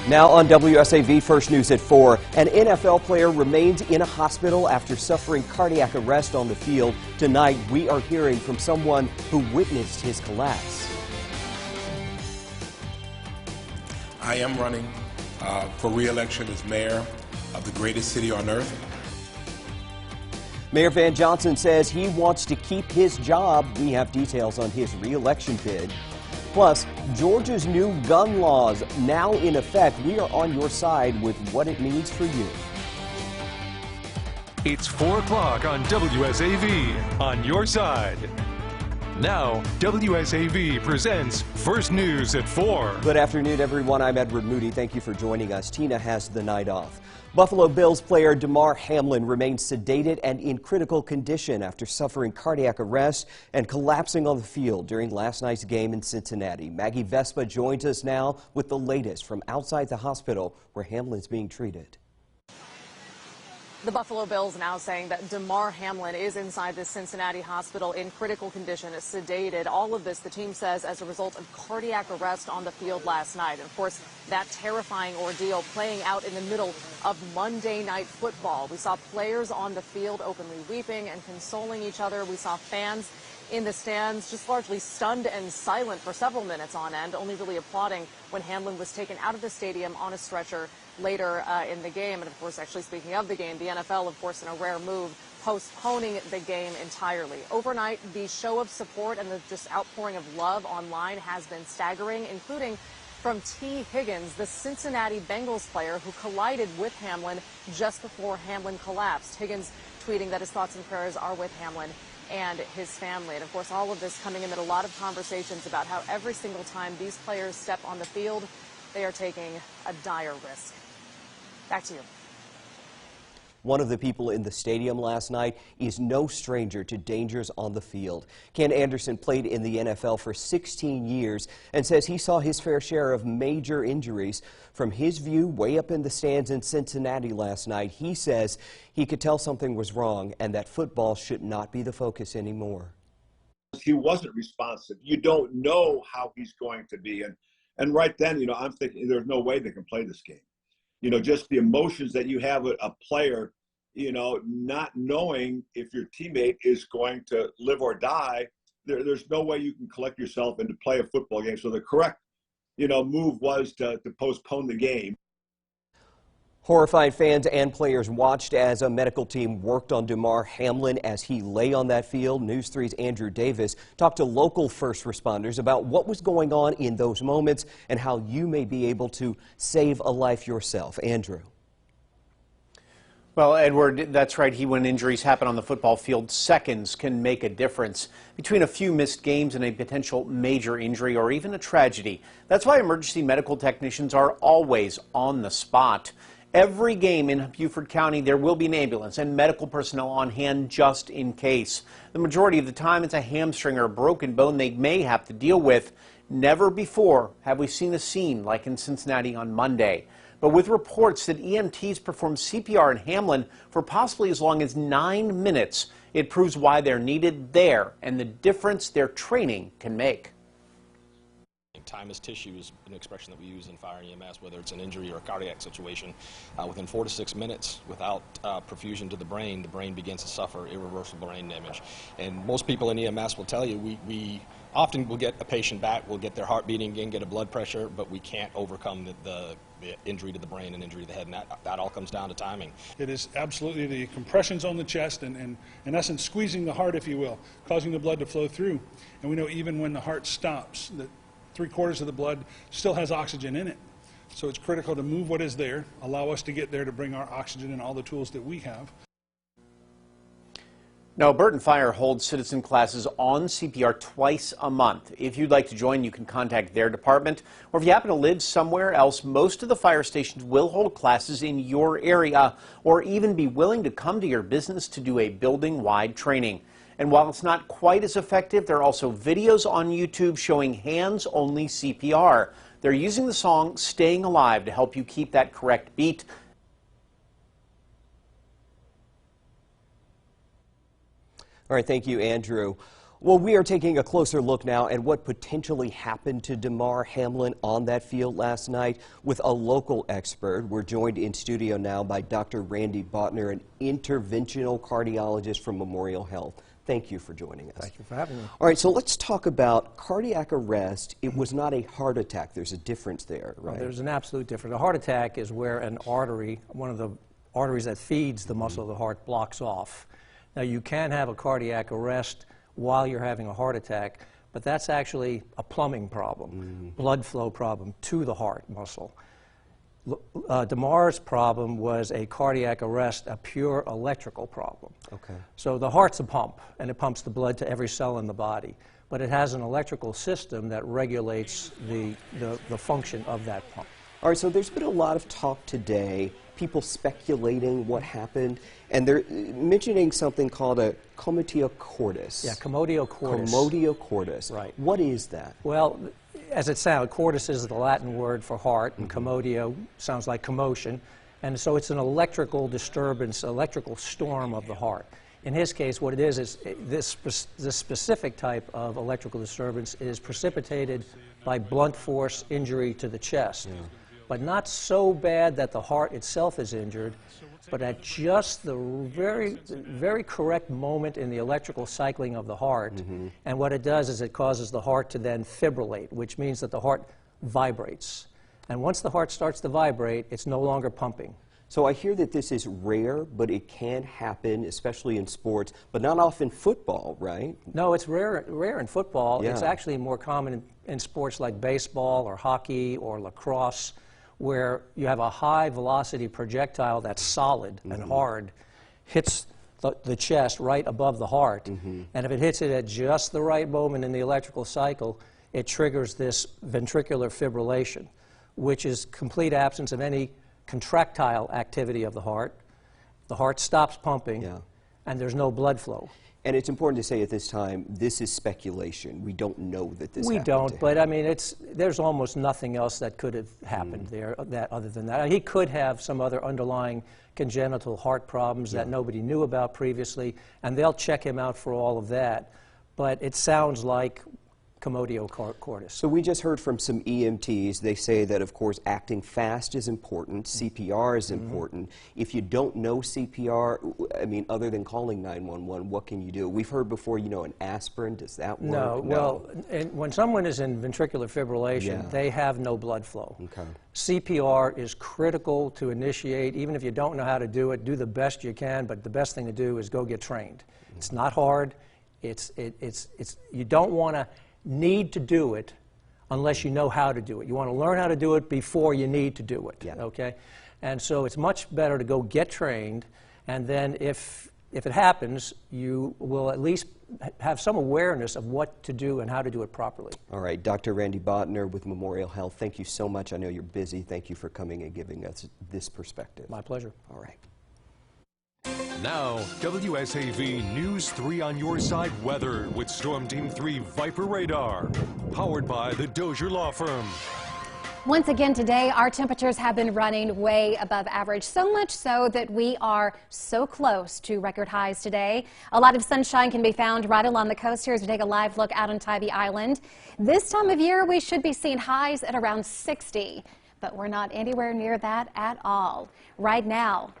Now on WSAV First News at 4, an NFL player remains in a hospital after suffering cardiac arrest on the field. Tonight, we are hearing from someone who witnessed his collapse. I am running for re-election as mayor of the greatest city on earth. Mayor Van Johnson says he wants to keep his job. We have details on his re-election bid. Plus, Georgia's new gun laws now in effect. We are on your side with what it means for you. It's 4 o'clock on WSAV, on your side. Now, WSAV presents First News at 4. Good afternoon, everyone. I'm Edward Moody. Thank you for joining us. Tina has the night off. Buffalo Bills player Damar Hamlin remains sedated and in critical condition after suffering cardiac arrest and collapsing on the field during last night's game in Cincinnati. Maggie Vespa joins us now with the latest from outside the hospital where Hamlin's being treated. The Buffalo Bills now saying that Damar Hamlin is inside the Cincinnati hospital in critical condition, sedated. All of this, the team says, as a result of cardiac arrest on the field last night. And of course, that terrifying ordeal playing out in the middle of Monday Night Football. We saw players on the field openly weeping and consoling each other. We saw fans in the stands just largely stunned and silent for several minutes on end, only really applauding when Hamlin was taken out of the stadium on a stretcher later in the game. And of course, actually speaking of the game, the NFL, of course, in a rare move, postponing the game entirely. Overnight, the show of support and the just outpouring of love online has been staggering, including from T. Higgins, the Cincinnati Bengals player who collided with Hamlin just before Hamlin collapsed. Higgins tweeting that his thoughts and prayers are with Hamlin and his family. And of course, all of this coming amid a lot of conversations about how every single time these players step on the field, they are taking a dire risk. Back to you. One of the people in the stadium last night is no stranger to dangers on the field. Ken Anderson played in the NFL for 16 years and says he saw his fair share of major injuries. From his view, way up in the stands in Cincinnati last night, he says he could tell something was wrong and that football should not be the focus anymore. He wasn't responsive. You don't know how he's going to be. And right then, I'm thinking there's no way they can play this game. Just the emotions that you have a player, not knowing if your teammate is going to live or die, there's no way you can collect yourself and to play a football game. So the correct, move was to postpone the game. Horrified fans and players watched as a medical team worked on Damar Hamlin as he lay on that field. News 3's Andrew Davis talked to local first responders about what was going on in those moments and how you may be able to save a life yourself. Andrew. Well, Edward, that's right. When injuries happen on the football field, seconds can make a difference between a few missed games and a potential major injury or even a tragedy. That's why emergency medical technicians are always on the spot. Every game in Beaufort County, there will be an ambulance and medical personnel on hand just in case. The majority of the time, it's a hamstring or a broken bone they may have to deal with. Never before have we seen a scene like in Cincinnati on Monday. But with reports that EMTs performed CPR in Hamlin for possibly as long as 9 minutes, it proves why they're needed there and the difference their training can make. Time is tissue is an expression that we use in fire and EMS, whether it's an injury or a cardiac situation. Within 4 to 6 minutes, without perfusion to the brain begins to suffer irreversible brain damage. And most people in EMS will tell you we often will get a patient back, we'll get their heart beating again, get a blood pressure, but we can't overcome the injury to the brain and injury to the head, and that all comes down to timing. It is absolutely the compressions on the chest and in essence squeezing the heart, if you will, causing the blood to flow through. And we know even when the heart stops, that 3/4 of the blood still has oxygen in it. So it's critical to move what is there, allow us to get there to bring our oxygen and all the tools that we have. Now, Burton Fire holds citizen classes on CPR twice a month. If you'd like to join, you can contact their department. Or if you happen to live somewhere else, most of the fire stations will hold classes in your area or even be willing to come to your business to do a building-wide training. And while it's not quite as effective, there are also videos on YouTube showing hands-only CPR. They're using the song Staying Alive to help you keep that correct beat. All right, thank you, Andrew. Well, we are taking a closer look now at what potentially happened to Damar Hamlin on that field last night with a local expert. We're joined in studio now by Dr. Randy Botner, an interventional cardiologist from Memorial Health. Thank you for joining us. Thank you for having me. All right, so let's talk about cardiac arrest. It was not a heart attack. There's a difference there, right? Well, there's an absolute difference. A heart attack is where an artery, one of the arteries that feeds the muscle of the heart, blocks off. Now, you can have a cardiac arrest while you're having a heart attack, but that's actually a plumbing problem, blood flow problem to the heart muscle. Damar's problem was a cardiac arrest, a pure electrical problem. Okay. So the heart's a pump, and it pumps the blood to every cell in the body, but it has an electrical system that regulates the function of that pump. All right, so there's been a lot of talk today, people speculating what happened, and they're mentioning something called a commotio cordis. Yeah, commotio cordis. Commotio cordis. Right. What is that? Well, as it sounds, cordis is the Latin word for heart, and commotio sounds like commotion, and so it's an electrical disturbance, electrical storm of the heart. In his case, what it is this specific type of electrical disturbance is precipitated by blunt force injury to the chest. Yeah. But not so bad that the heart itself is injured, but at just the very correct moment in the electrical cycling of the heart. And what it does is it causes the heart to then fibrillate, which means that the heart vibrates. And once the heart starts to vibrate, it's no longer pumping. So I hear that this is rare, but it can happen, especially in sports, but not often football, right? No, it's rare in football. Yeah. It's actually more common in sports like baseball or hockey or lacrosse, where you have a high-velocity projectile that's solid and hard, hits the chest right above the heart, and if it hits it at just the right moment in the electrical cycle, it triggers this ventricular fibrillation, which is complete absence of any contractile activity of the heart. The heart stops pumping, and there's no blood flow. And it's important to say at this time, this is speculation. We don't know that this happened. We don't, but I mean, there's almost nothing else that could have happened there other than that. He could have some other underlying congenital heart problems that nobody knew about previously, and they'll check him out for all of that. But it sounds like commotio cordis. So we just heard from some EMTs. They say that, of course, acting fast is important. CPR is important. If you don't know CPR, I mean, other than calling 911, what can you do? We've heard before, you know, an aspirin. Does that work? No. Well, when someone is in ventricular fibrillation, they have no blood flow. Okay. CPR is critical to initiate. Even if you don't know how to do it, do the best you can, but the best thing to do is go get trained. It's not hard. You don't want to need to do it unless you know how to do it. You want to learn how to do it before you need to do it, okay? And so it's much better to go get trained, and then if it happens, you will at least have some awareness of what to do and how to do it properly. All right, Dr. Randy Botner with Memorial Health, thank you so much. I know you're busy. Thank you for coming and giving us this perspective. My pleasure. All right. Now, WSAV News 3 on your side weather with Storm Team 3 Viper Radar, powered by the Dozier Law Firm. Once again today, our temperatures have been running way above average, so much so that we are so close to record highs today. A lot of sunshine can be found right along the coast here as we take a live look out on Tybee Island. This time of year, we should be seeing highs at around 60, but we're not anywhere near that at all. Right now,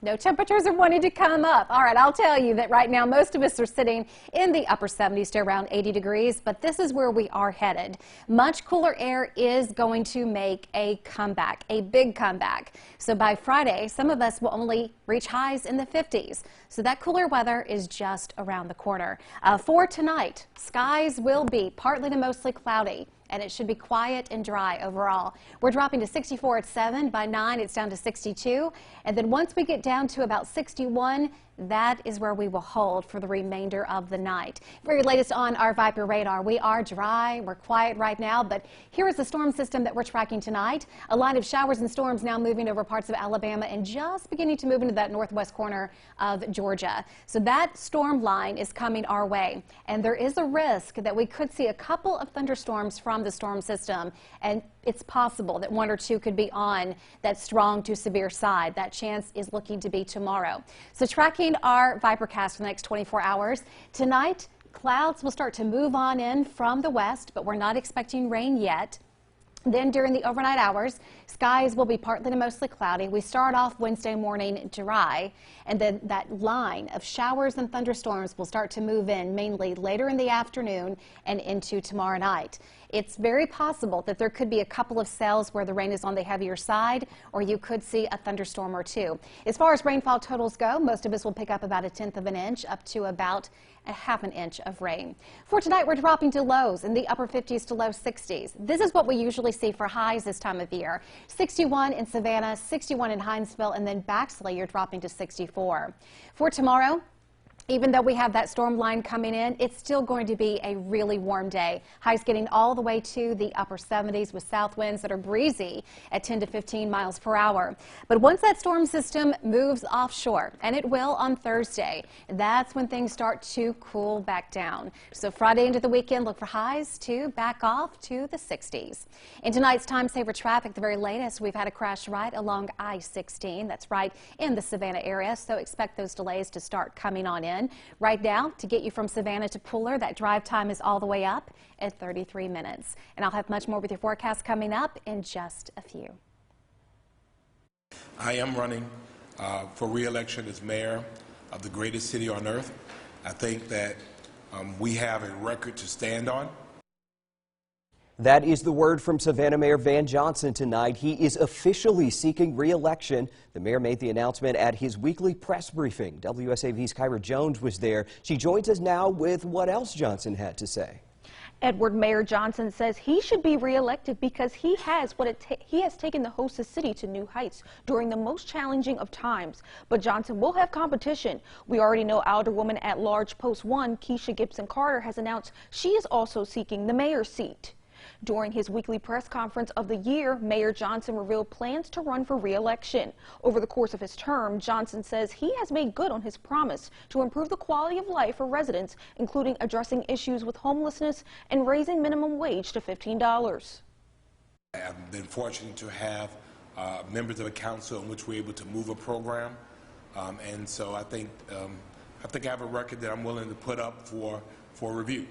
no temperatures are wanting to come up. All right, I'll tell you that right now most of us are sitting in the upper 70s to around 80 degrees, but this is where we are headed. Much cooler air is going to make a comeback, a big comeback. So by Friday, some of us will only reach highs in the 50s. So that cooler weather is just around the corner. For tonight, skies will be partly to mostly cloudy, and it should be quiet and dry overall. We're dropping to 64 at 7. By 9, it's down to 62. And then once we get down to about 61, that is where we will hold for the remainder of the night. For your latest on our Viper radar, we are dry, we're quiet right now, but here is the storm system that we're tracking tonight. A line of showers and storms now moving over parts of Alabama and just beginning to move into that northwest corner of Georgia. So that storm line is coming our way, and there is a risk that we could see a couple of thunderstorms from the storm system, and it's possible that one or two could be on that strong to severe side. That chance is looking to be tomorrow. So tracking our Vipercast for the next 24 hours. Tonight, Clouds will start to move on in from the west, but we're not expecting rain yet. Then during the overnight hours, skies will be partly to mostly cloudy. We start off Wednesday morning dry, and then that line of showers and thunderstorms will start to move in mainly later in the afternoon and into tomorrow night. It's very possible that there could be a couple of cells where the rain is on the heavier side, or you could see a thunderstorm or two. As far as rainfall totals go, most of us will pick up about 1/10 of an inch up to about 1/2 inch of rain. For tonight, we're dropping to lows in the upper 50s to low 60s. This is what we usually see for highs this time of year. 61 in Savannah, 61 in Hinesville, and then Baxley, you're dropping to 64. For tomorrow, even though we have that storm line coming in, it's still going to be a really warm day. Highs getting all the way to the upper 70s with south winds that are breezy at 10 to 15 miles per hour. But once that storm system moves offshore, and it will on Thursday, that's when things start to cool back down. So Friday into the weekend, look for highs to back off to the 60s. In tonight's time saver traffic, the very latest, we've had a crash right along I-16. That's right in the Savannah area, so expect those delays to start coming on in. Right now, to get you from Savannah to Pooler, that drive time is all the way up at 33 minutes. And I'll have much more with your forecast coming up in just a few. I am running for re-election as mayor of the greatest city on earth. I think that we have a record to stand on. That is the word from Savannah Mayor Van Johnson tonight. He is officially seeking re-election. The mayor made the announcement at his weekly press briefing. WSAV's Kyra Jones was there. She joins us now with what else Johnson had to say. Edward Mayor Johnson says he should be re-elected because he has taken the Hostess City to new heights during the most challenging of times. But Johnson will have competition. We already know Alderwoman at Large Post 1, Keisha Gibson Carter, has announced she is also seeking the mayor's seat. During his weekly press conference of the year, Mayor Johnson revealed plans to run for re-election. Over the course of his term, Johnson says he has made good on his promise to improve the quality of life for residents, including addressing issues with homelessness and raising minimum wage to $15. I've been fortunate to have members of the council in which we're able to move a program, and so I think I have a record that I'm willing to put up for review.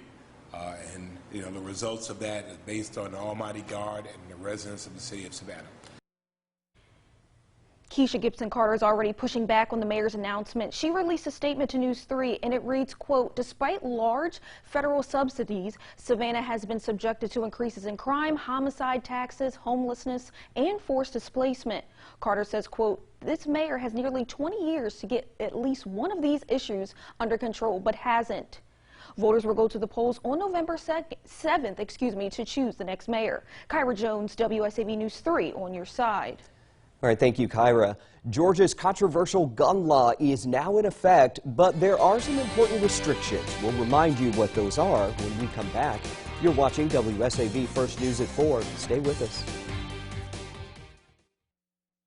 And you know, the results of that is based on the Almighty God and the residents of the city of Savannah. Keisha Gibson Carter is already pushing back on the mayor's announcement. She released a statement to News 3, and it reads, quote, "Despite large federal subsidies, Savannah has been subjected to increases in crime, homicide, taxes, homelessness, and forced displacement." Carter says, quote, "This mayor has nearly 20 years to get at least one of these issues under control, but hasn't." Voters will go to the polls on November 7th, to choose the next mayor. Kyra Jones, WSAV News 3, on your side. All right, thank you, Kyra. Georgia's controversial gun law is now in effect, but there are some important restrictions. We'll remind you what those are when we come back. You're watching WSAV First News at 4. Stay with us.